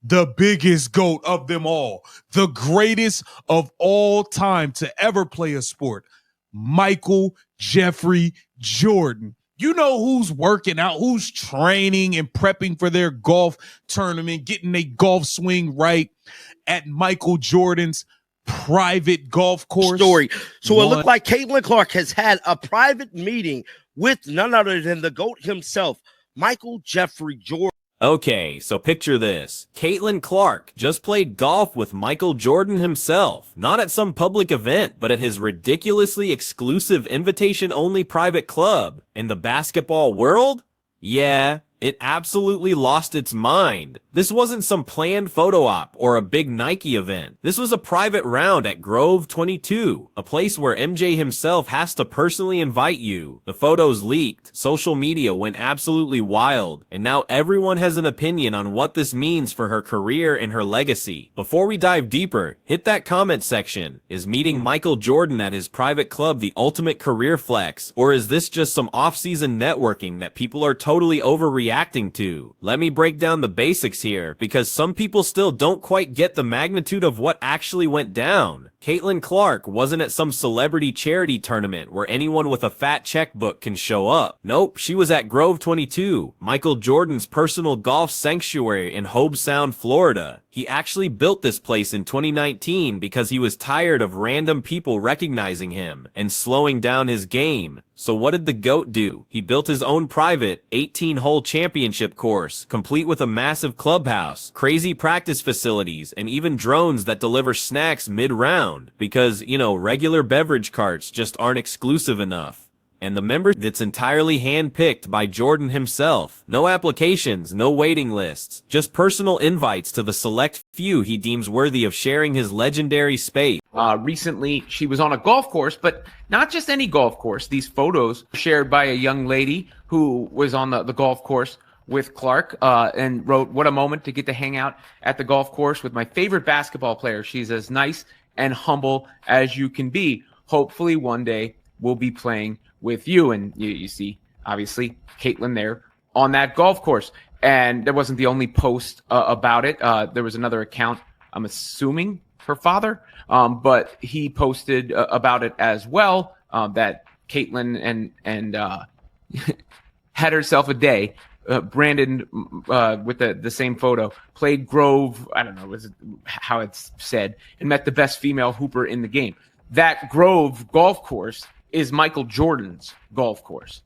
the biggest GOAT of them all, the greatest of all time to ever play a sport, Michael Jeffrey Jordan. You know who's working out, who's training and prepping for their golf tournament, getting a golf swing right at Michael Jordan's private golf course. Story. So it looked like Caitlin Clark has had a private meeting with none other than the GOAT himself, Michael Jeffrey Jordan. Okay, so picture this. Caitlin Clark just played golf with Michael Jordan himself. Not at some public event, but at his ridiculously exclusive invitation-only private club. In the basketball world? Yeah, it absolutely lost its mind. This wasn't some planned photo op or a big Nike event. This was a private round at Grove 22, a place where MJ himself has to personally invite you. The photos leaked, social media went absolutely wild, and now everyone has an opinion on what this means for her career and her legacy. Before we dive deeper, hit that comment section. Is meeting Michael Jordan at his private club the ultimate career flex, or is this just some off-season networking that people are totally overreacting to? Let me break down the basics here, because some people still don't quite get the magnitude of what actually went down. Caitlin Clark wasn't at some celebrity charity tournament where anyone with a fat checkbook can show up. Nope, she was at Grove 22, Michael Jordan's personal golf sanctuary in Hobe Sound, Florida. He actually built this place in 2019 because he was tired of random people recognizing him and slowing down his game. So what did the GOAT do? He built his own private 18-hole championship course, complete with a massive clubhouse, crazy practice facilities, and even drones that deliver snacks mid-round. Because, you know, regular beverage carts just aren't exclusive enough. And the member that's entirely hand-picked by Jordan himself. No applications, no waiting lists, just personal invites to the select few he deems worthy of sharing his legendary space. Recently, she was on a golf course, but not just any golf course. These photos shared by a young lady who was on the golf course with Clark and wrote, "What a moment to get to hang out at the golf course with my favorite basketball player. She's as nice and humble as you can be. Hopefully one day we'll be playing with you." And you see, obviously, Caitlin there on that golf course. And that wasn't the only post about it. There was another account, I'm assuming her father, but he posted about it as well, that Caitlin and had herself a day. Brandon, with the same photo, played Grove, I don't know how it's said, and met the best female hooper in the game. That Grove golf course is Michael Jordan's golf course,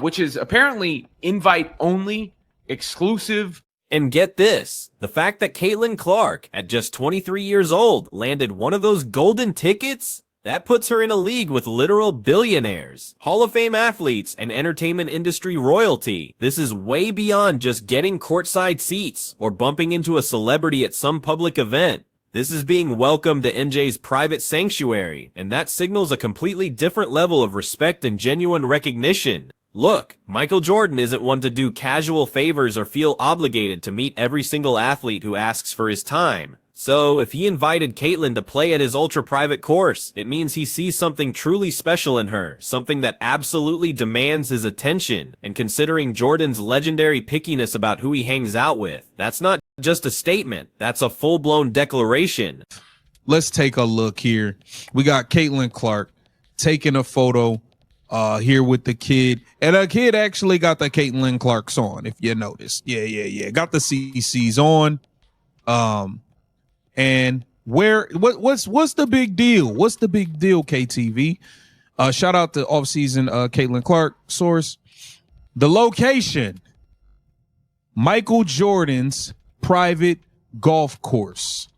which is apparently invite-only, exclusive. And get this, the fact that Caitlin Clark, at just 23 years old, landed one of those golden tickets, that puts her in a league with literal billionaires, Hall of Fame athletes, and entertainment industry royalty. This is way beyond just getting courtside seats or bumping into a celebrity at some public event. This is being welcomed to MJ's private sanctuary, and that signals a completely different level of respect and genuine recognition. Look, Michael Jordan isn't one to do casual favors or feel obligated to meet every single athlete who asks for his time. So, if he invited Caitlin to play at his ultra-private course, it means he sees something truly special in her, something that absolutely demands his attention. And considering Jordan's legendary pickiness about who he hangs out with, that's not just a statement, that's a full-blown declaration. Let's take a look here. We got Caitlin Clark taking a photo here with the kid. And a kid actually got the Caitlin Clark's on, if you notice. Yeah. Got the CC's on. And what's the big deal? What's the big deal, KTV? Shout out to offseason Caitlin Clark source. The location, Michael Jordan's private golf course.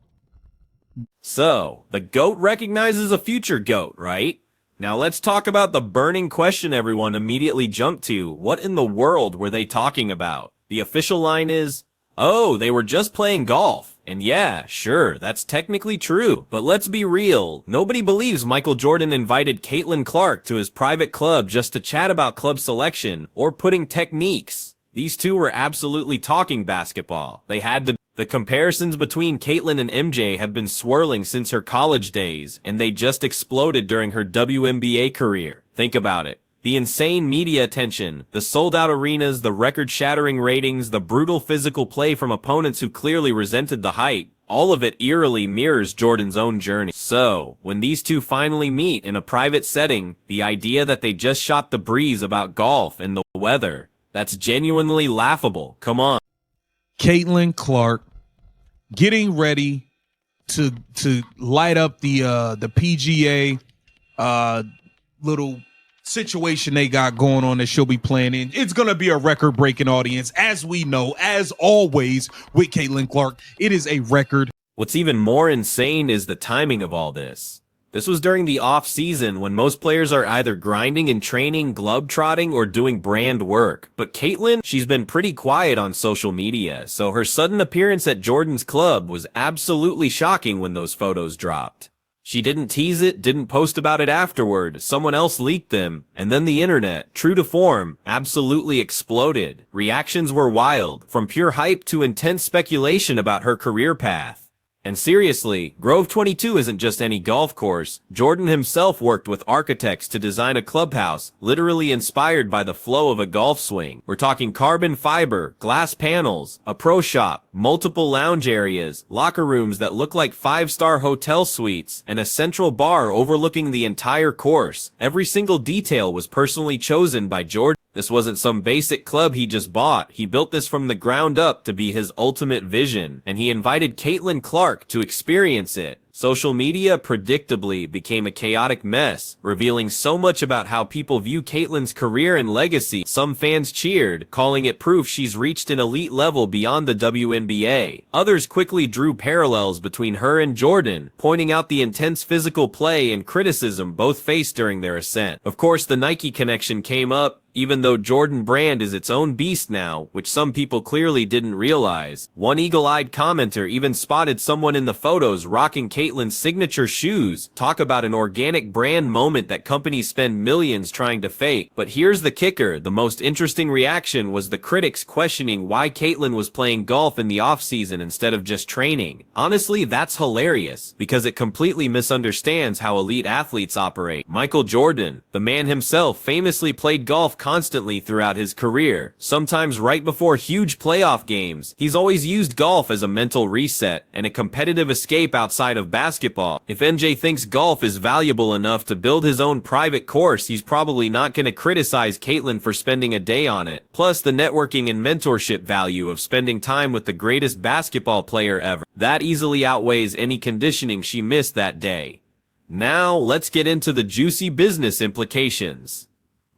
So, the GOAT recognizes a future GOAT, right? Now let's talk about the burning question everyone immediately jumped to. What in the world were they talking about? The official line is, oh, they were just playing golf. And yeah, sure, that's technically true. But let's be real. Nobody believes Michael Jordan invited Caitlin Clark to his private club just to chat about club selection or putting techniques. These two were absolutely talking basketball. They had to. The comparisons between Caitlin and MJ have been swirling since her college days, and they just exploded during her WNBA career. Think about it. The insane media attention, the sold-out arenas, the record-shattering ratings, the brutal physical play from opponents who clearly resented the hype, all of it eerily mirrors Jordan's own journey. So, when these two finally meet in a private setting, the idea that they just shot the breeze about golf and the weather, that's genuinely laughable. Come on. Caitlin Clark getting ready to light up the PGA little situation they got going on that she'll be playing in. It's going to be a record-breaking audience, as we know, as always with Caitlin Clark. It is a record. What's even more insane is the timing of all this. This was during the off-season when most players are either grinding and training, globetrotting, or doing brand work. But Caitlin, she's been pretty quiet on social media, so her sudden appearance at Jordan's club was absolutely shocking when those photos dropped. She didn't tease it, didn't post about it afterward, someone else leaked them, and then the internet, true to form, absolutely exploded. Reactions were wild, from pure hype to intense speculation about her career path. And seriously, Grove 22 isn't just any golf course. Jordan himself worked with architects to design a clubhouse, literally inspired by the flow of a golf swing. We're talking carbon fiber, glass panels, a pro shop, multiple lounge areas, locker rooms that look like 5-star hotel suites, and a central bar overlooking the entire course. Every single detail was personally chosen by Jordan. This wasn't some basic club he just bought. He built this from the ground up to be his ultimate vision, and he invited Caitlin Clark to experience it. Social media predictably became a chaotic mess, revealing so much about how people view Caitlin's career and legacy. Some fans cheered, calling it proof she's reached an elite level beyond the WNBA. Others quickly drew parallels between her and Jordan, pointing out the intense physical play and criticism both faced during their ascent. Of course, the Nike connection came up, even though Jordan Brand is its own beast now, which some people clearly didn't realize. One eagle-eyed commenter even spotted someone in the photos rocking Caitlin's signature shoes. Talk about an organic brand moment that companies spend millions trying to fake. But here's the kicker. The most interesting reaction was the critics questioning why Caitlin was playing golf in the offseason instead of just training. Honestly, that's hilarious, because it completely misunderstands how elite athletes operate. Michael Jordan, the man himself, famously played golf constantly throughout his career, sometimes right before huge playoff games. He's always used golf as a mental reset and a competitive escape outside of basketball. If MJ thinks golf is valuable enough to build his own private course, he's probably not going to criticize Caitlin for spending a day on it. Plus, the networking and mentorship value of spending time with the greatest basketball player ever, that easily outweighs any conditioning she missed that day. Now, let's get into the juicy business implications.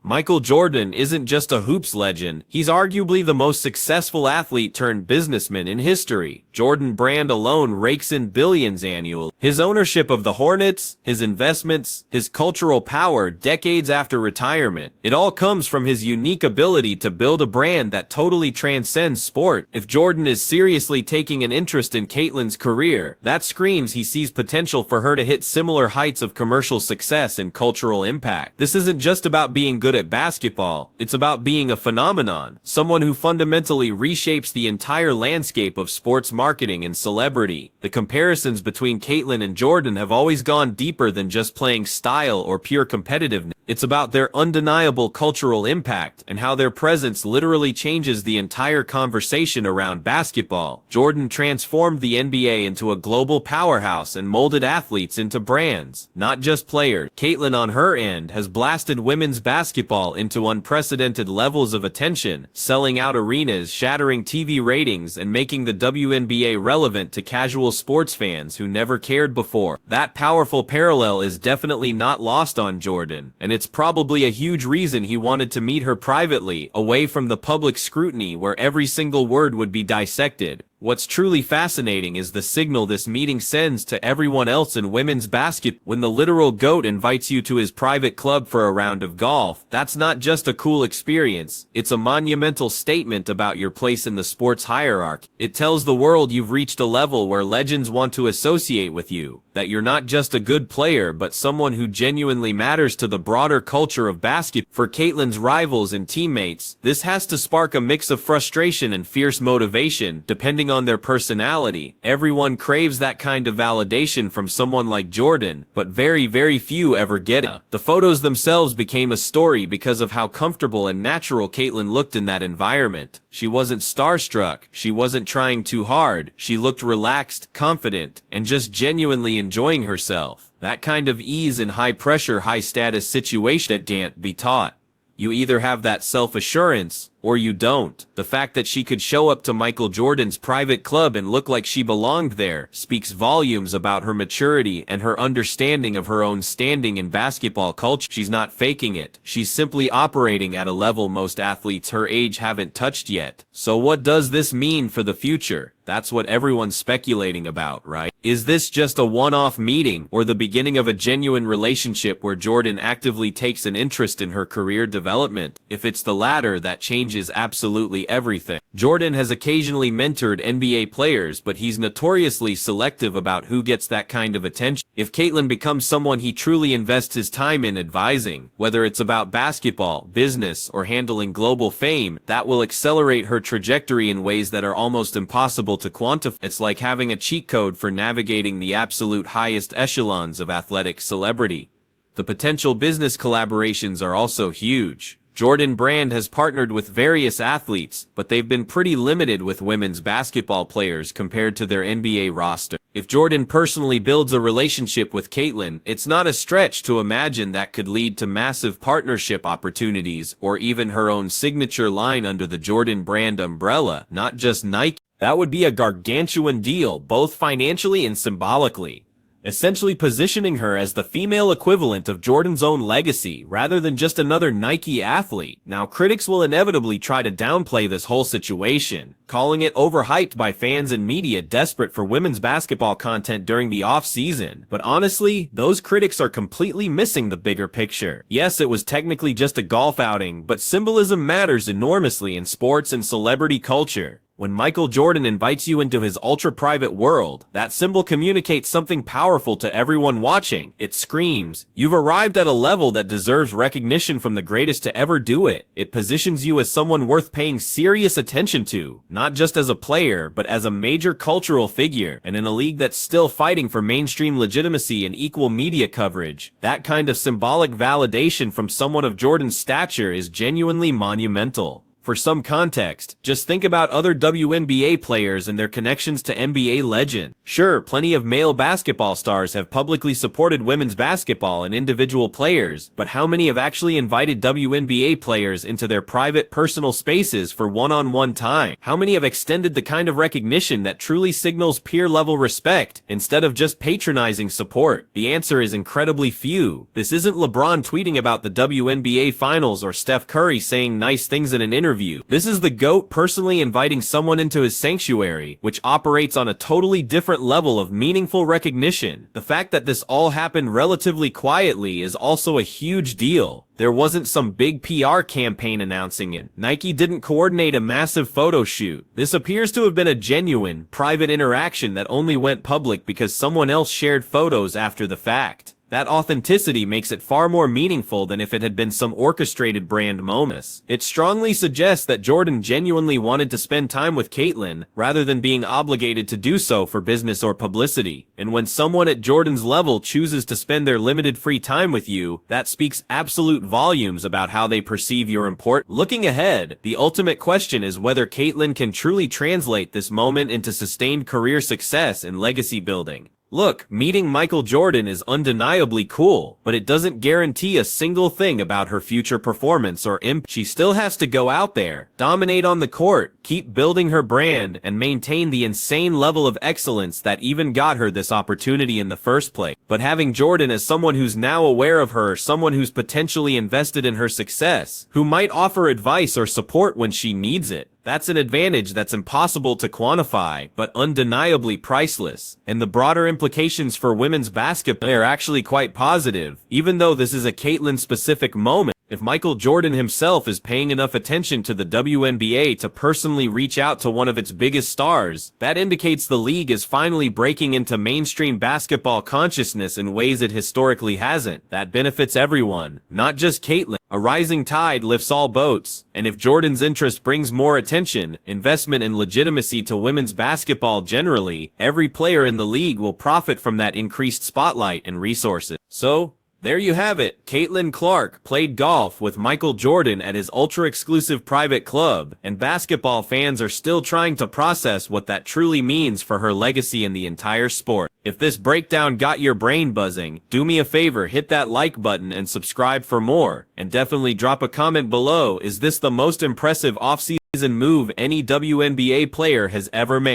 Michael Jordan isn't just a hoops legend, he's arguably the most successful athlete turned businessman in history. Jordan Brand alone rakes in billions annually. His ownership of the Hornets, his investments, his cultural power decades after retirement, it all comes from his unique ability to build a brand that totally transcends sport. If Jordan is seriously taking an interest in Caitlin's career, that screams he sees potential for her to hit similar heights of commercial success and cultural impact. This isn't just about being good at basketball, it's about being a phenomenon, someone who fundamentally reshapes the entire landscape of sports marketing and celebrity. The comparisons between Caitlin and Jordan have always gone deeper than just playing style or pure competitiveness. It's about their undeniable cultural impact and how their presence literally changes the entire conversation around basketball. Jordan transformed the NBA into a global powerhouse and molded athletes into brands, not just players. Caitlin, on her end, has blasted women's basketball into unprecedented levels of attention, selling out arenas, shattering TV ratings, and making the WNBA relevant to casual sports fans who never cared before. That powerful parallel is definitely not lost on Jordan, and it's probably a huge reason he wanted to meet her privately, away from the public scrutiny where every single word would be dissected. What's truly fascinating is the signal this meeting sends to everyone else in women's basketball. When the literal GOAT invites you to his private club for a round of golf, that's not just a cool experience, it's a monumental statement about your place in the sports hierarchy. It tells the world you've reached a level where legends want to associate with you, that you're not just a good player but someone who genuinely matters to the broader culture of basketball. For Caitlin's rivals and teammates, this has to spark a mix of frustration and fierce motivation, depending on their personality. Everyone craves that kind of validation from someone like Jordan, but very, very few ever get it. The photos themselves became a story because of how comfortable and natural Caitlyn looked in that environment. She wasn't starstruck, she wasn't trying too hard, she looked relaxed, confident, and just genuinely enjoying herself. That kind of ease in high-pressure, high-status situation that can't be taught. You either have that self-assurance, or you don't. The fact that she could show up to Michael Jordan's private club and look like she belonged there speaks volumes about her maturity and her understanding of her own standing in basketball culture. She's not faking it. She's simply operating at a level most athletes her age haven't touched yet. So what does this mean for the future? That's what everyone's speculating about, right? Is this just a one-off meeting or the beginning of a genuine relationship where Jordan actively takes an interest in her career development? If it's the latter, that changes absolutely everything. Jordan has occasionally mentored NBA players, but he's notoriously selective about who gets that kind of attention. If Caitlyn becomes someone he truly invests his time in advising, whether it's about basketball, business, or handling global fame, that will accelerate her trajectory in ways that are almost impossible to quantify. It's like having a cheat code for navigating the absolute highest echelons of athletic celebrity. The potential business collaborations are also huge. Jordan Brand has partnered with various athletes, but they've been pretty limited with women's basketball players compared to their NBA roster. If Jordan personally builds a relationship with Caitlyn, it's not a stretch to imagine that could lead to massive partnership opportunities or even her own signature line under the Jordan Brand umbrella, not just Nike. That would be a gargantuan deal, both financially and symbolically, essentially positioning her as the female equivalent of Jordan's own legacy, rather than just another Nike athlete. Now, critics will inevitably try to downplay this whole situation, calling it overhyped by fans and media desperate for women's basketball content during the off-season. But honestly, those critics are completely missing the bigger picture. Yes, it was technically just a golf outing, but symbolism matters enormously in sports and celebrity culture. When Michael Jordan invites you into his ultra-private world, that symbol communicates something powerful to everyone watching. It screams, "You've arrived at a level that deserves recognition from the greatest to ever do it." It positions you as someone worth paying serious attention to, not just as a player, but as a major cultural figure, and in a league that's still fighting for mainstream legitimacy and equal media coverage. That kind of symbolic validation from someone of Jordan's stature is genuinely monumental. For some context, just think about other WNBA players and their connections to NBA legend. Sure, plenty of male basketball stars have publicly supported women's basketball and individual players, but how many have actually invited WNBA players into their private, personal spaces for one-on-one time? How many have extended the kind of recognition that truly signals peer-level respect, instead of just patronizing support? The answer is incredibly few. This isn't LeBron tweeting about the WNBA Finals or Steph Curry saying nice things in an interview. This is the GOAT personally inviting someone into his sanctuary, which operates on a totally different level of meaningful recognition. The fact that this all happened relatively quietly is also a huge deal. There wasn't some big PR campaign announcing it. Nike didn't coordinate a massive photo shoot. This appears to have been a genuine, private interaction that only went public because someone else shared photos after the fact. That authenticity makes it far more meaningful than if it had been some orchestrated brand moment. It strongly suggests that Jordan genuinely wanted to spend time with Caitlyn, rather than being obligated to do so for business or publicity. And when someone at Jordan's level chooses to spend their limited free time with you, that speaks absolute volumes about how they perceive your importance. Looking ahead, the ultimate question is whether Caitlyn can truly translate this moment into sustained career success and legacy building. Look, meeting Michael Jordan is undeniably cool, but it doesn't guarantee a single thing about her future performance or impact. She still has to go out there, dominate on the court, keep building her brand, and maintain the insane level of excellence that even got her this opportunity in the first place. But having Jordan as someone who's now aware of her, someone who's potentially invested in her success, who might offer advice or support when she needs it, that's an advantage that's impossible to quantify, but undeniably priceless. And the broader implications for women's basketball are actually quite positive. Even though this is a Caitlyn-specific moment, If Michael Jordan himself is paying enough attention to the WNBA to personally reach out to one of its biggest stars, that indicates the league is finally breaking into mainstream basketball consciousness in ways it historically hasn't. That benefits everyone, not just Caitlyn. A rising tide lifts all boats, and if Jordan's interest brings more attention, investment, and legitimacy to women's basketball generally, every player in the league will profit from that increased spotlight and resources. So, there you have it. Caitlin Clark played golf with Michael Jordan at his ultra-exclusive private club, and basketball fans are still trying to process what that truly means for her legacy in the entire sport. If this breakdown got your brain buzzing, do me a favor, hit that like button and subscribe for more, and definitely drop a comment below. Is this the most impressive offseason move any WNBA player has ever made?